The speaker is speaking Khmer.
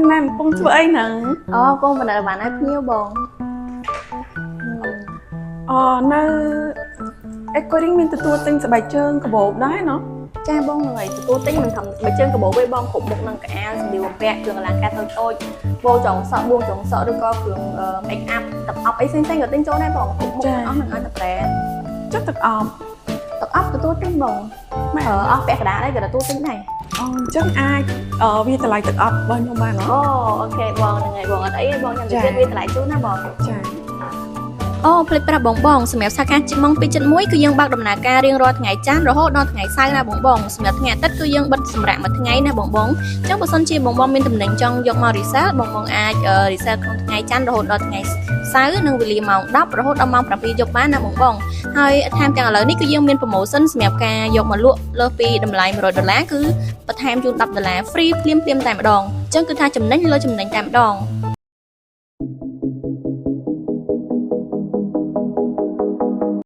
Nam Pungធ្វើអីហ្នឹងកូនបណ្ដៅបានឲ្យភ្ញៀវបងនៅអេកូរីងមានទទួលទិញស្បែកជើងកាបូបដែរណោះចាបងហើយទទួលទិញមិនធំបើជើងកាបូបឯងបងគ្រប់មុខនឹងកៅអៅសម្លៀកបំពាក់គ្រឿងអលង្ការតូចតូចបូចងសក់បួងចងសក់ឬក៏គ្រឿង make up ទឹកអប់អីផ្សេងៗក៏ទិញចូលដែរបងគ្រប់មុខអស់នឹងឲ្យតែប្រែចុះទឹកអប់ទទួលទិញបងអស់ពាក់កណ្ដាលអីក៏ទទួលទិញដែរអញ្ចឹងអាចវាតម្លៃទឹកអប់របស់ខ្ញុំបានហ៎អូខេបងហ្នឹងហើយបងអត់អីទេបងខ្ញុំនិយាយវាតម្លៃជូនណាបងចាភ្លេចប្រាប់បងសម្រាប់សាខាម៉ោង 2:71 គឺយើងបើកដំណើរការរៀងរាល់ថ្ងៃច័ន្ទរហូតដល់ថ្ងៃសៅរ៍ណាបងសម្រាប់ថ្ងៃអាទិត្យគឺយើងបិទសម្រាប់មួយថ្ងៃណាបងអញ្ចឹងបើសិនជាបងមានតំណែងចង់យកមក resell បងអាច resell ក្នុងថ្ងៃច័ន្ទរហូតដល់ថ្ងៃសៅរ៍និងវេលាម៉ោង 10 រហូតដល់ម៉ោង 7 យប់បានណាបងហើយថែមទាំងឥឡូវនេះគឺយើងមាន promotion សម្រាប់ការយកមកលក់លើសពីតម្លៃ$100គឺបន្ថែមជូន$10 free ភ្លាមតែម្ដងអញ្ចឹងគឺថាចំណេញលើចំណេញតែម្ដង